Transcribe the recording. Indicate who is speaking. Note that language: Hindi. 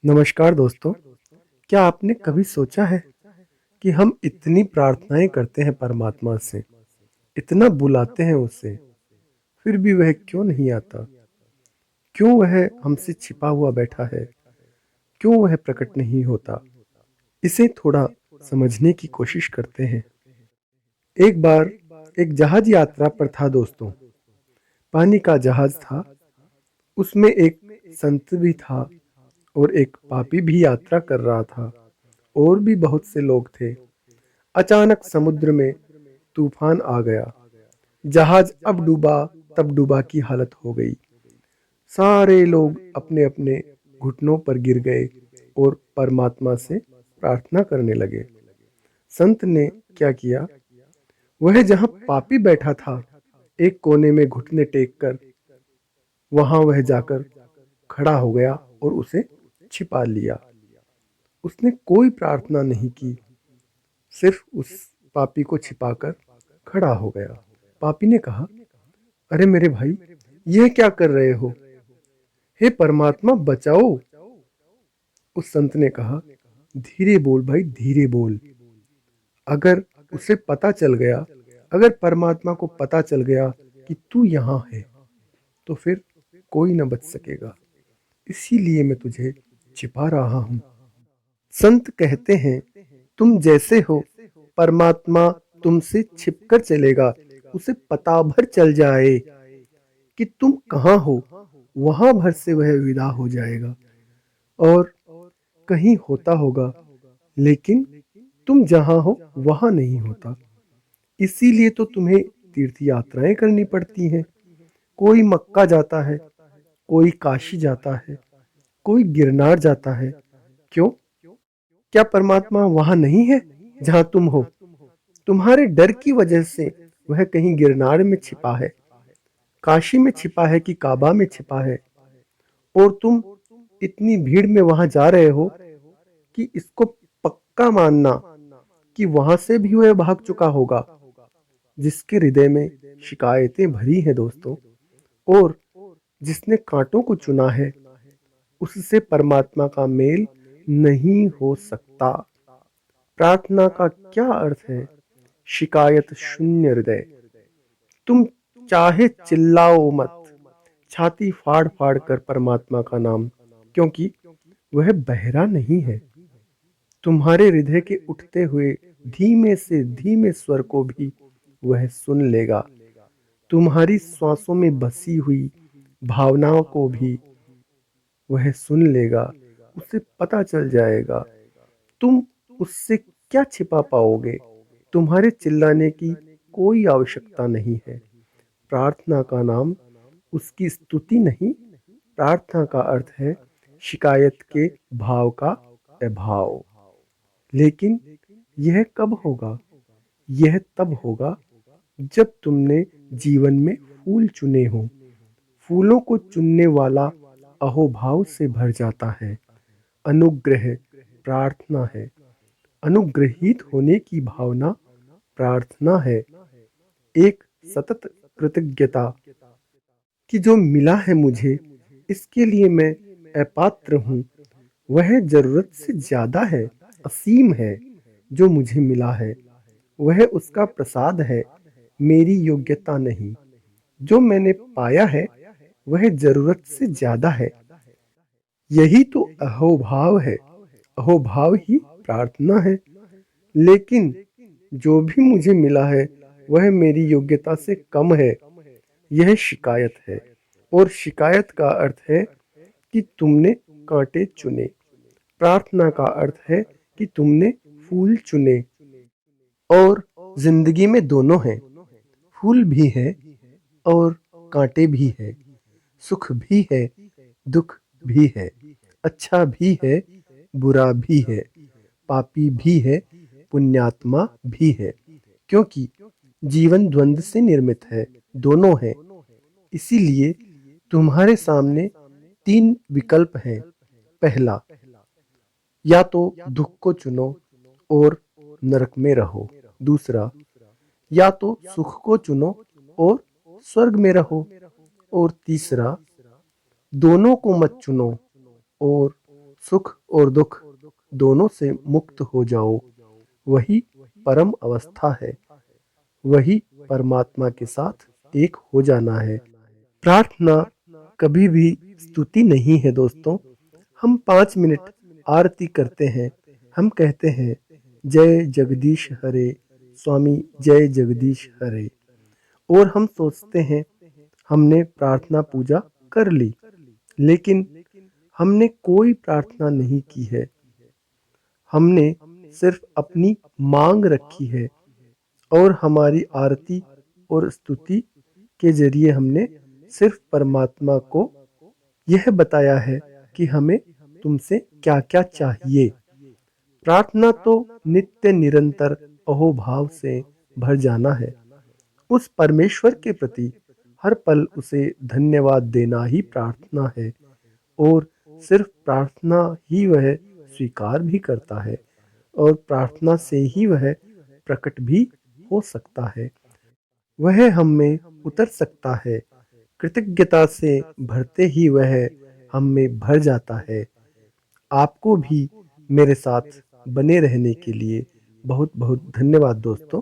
Speaker 1: नमस्कार दोस्तों। क्या आपने कभी सोचा है कि हम इतनी प्रार्थनाएं करते हैं परमात्मा से, इतना बुलाते हैं उसे, फिर भी वह क्यों नहीं आता? क्यों वह हमसे छिपा हुआ बैठा है? क्यों वह प्रकट नहीं होता? इसे थोड़ा समझने की कोशिश करते हैं। एक बार एक जहाज यात्रा पर था दोस्तों। पानी का जहाज था। उसमें एक संत भी था और एक पापी भी यात्रा कर रहा था। और भी बहुत से लोग थे। अचानक समुद्र में तूफान आ गया। जहाज अब डूबा, तब डूबा की हालत हो गई। सारे लोग अपने अपने घुटनों पर गिर गए और परमात्मा से प्रार्थना करने लगे। संत ने क्या किया? वह जहां पापी बैठा था, एक कोने में घुटने टेक कर वहां वह जाकर खड़ा हो गया और उसे छिपा लिया। उसने कोई प्रार्थना नहीं की, सिर्फ उस पापी को छिपाकर खड़ा हो गया। पापी ने कहा, अरे मेरे भाई, यह क्या कर रहे हो? हे परमात्मा, बचाओ। उस संत ने कहा, धीरे बोल भाई, धीरे बोल। अगर उसे पता चल गया, अगर परमात्मा को पता चल गया कि तू यहाँ है, तो फिर कोई न बच सकेगा। इसीलिए मैं तुझे छिपा रहा हूँ। संत कहते हैं, तुम जैसे हो, परमात्मा तुमसे छिपकर चलेगा। उसे पता भर चल जाए कि तुम कहाँ हो, वहां भर से वह विदा हो जाएगा और कहीं होता होगा, लेकिन तुम जहां हो वहां नहीं होता। इसीलिए तो तुम्हें तीर्थ यात्राएं करनी पड़ती हैं। कोई मक्का जाता है, कोई काशी जाता है, कोई गिरनार जाता है। क्यों? क्या परमात्मा वहां नहीं है जहां तुम हो? तुम्हारे डर की वजह से वह कहीं गिरनार में छिपा है, काशी में छिपा है कि काबा में छिपा है, और तुम इतनी भीड़ में वहां जा रहे हो कि इसको पक्का मानना कि वहां से भी वह भाग चुका होगा। जिसके हृदय में शिकायतें भरी हैं दोस्तों, और जिसने कांटों को चुना है, उससे परमात्मा का मेल नहीं हो सकता। प्रार्थना का क्या अर्थ है? शिकायत शून्य हृदय। तुम चाहे चिल्लाओ मत, छाती फाड़ फाड़ कर परमात्मा का नाम, क्योंकि वह बहरा नहीं है। तुम्हारे हृदय के उठते हुए धीमे से धीमे स्वर को भी वह सुन लेगा। तुम्हारी सांसों में बसी हुई भावनाओं को भी वह सुन लेगा। उसे पता चल जाएगा। तुम उससे क्या छिपा पाओगे? तुम्हारे चिल्लाने की कोई आवश्यकता नहीं है। प्रार्थना का नाम उसकी स्तुति नहीं, प्रार्थना का अर्थ है शिकायत के भाव का अभाव। लेकिन यह कब होगा? यह तब होगा जब तुमने जीवन में फूल चुने हो। फूलों को चुनने वाला अहोभाव से भर जाता है। अनुग्रह प्रार्थना है। अनुग्रहित होने की भावना प्रार्थना है। एक सतत कृतज्ञता कि जो मिला है मुझे, इसके लिए मैं अपात्र हूँ। वह जरूरत से ज्यादा है, असीम है। जो मुझे मिला है वह उसका प्रसाद है, मेरी योग्यता नहीं। जो मैंने पाया है वह जरूरत से ज्यादा है। यही तो अहोभाव है। अहोभाव ही प्रार्थना है। लेकिन जो भी मुझे मिला है वह मेरी योग्यता से कम है। यह शिकायत है। और शिकायत का अर्थ है कि तुमने कांटे चुने। प्रार्थना का अर्थ है कि तुमने फूल चुने। और जिंदगी में दोनों हैं। फूल भी है और कांटे भी है। सुख भी है, दुख भी है। अच्छा भी है, बुरा भी है। पापी भी है, पुण्यात्मा भी है। क्योंकि जीवन द्वंद्व से निर्मित है, दोनों हैं। इसीलिए तुम्हारे सामने तीन विकल्प हैं। पहला, या तो दुख को चुनो और नरक में रहो। दूसरा, या तो सुख को चुनो और स्वर्ग में रहो। और तीसरा, दोनों को मत चुनो और सुख और दुख दोनों से मुक्त हो जाओ। वही परम अवस्था है, वही परमात्मा के साथ एक हो जाना है। प्रार्थना कभी भी स्तुति नहीं है दोस्तों। हम 5 मिनट आरती करते हैं, हम कहते हैं जय जगदीश हरे, स्वामी जय जगदीश हरे, और हम सोचते हैं हमने प्रार्थना पूजा कर ली, लेकिन हमने कोई प्रार्थना नहीं की है। हमने सिर्फ अपनी मांग रखी है, और हमारी आरती और स्तुति के जरिए हमने सिर्फ परमात्मा को यह बताया है कि हमें तुमसे क्या क्या चाहिए। प्रार्थना तो नित्य निरंतर अहोभाव से भर जाना है। उस परमेश्वर के प्रति हर पल उसे धन्यवाद देना ही प्रार्थना है, और सिर्फ प्रार्थना ही वह स्वीकार भी करता है, और प्रार्थना से ही वह प्रकट भी हो सकता है, वह हम में उतर सकता है। कृतज्ञता से भरते ही वह हम में भर जाता है। आपको भी मेरे साथ बने रहने के लिए बहुत बहुत धन्यवाद दोस्तों।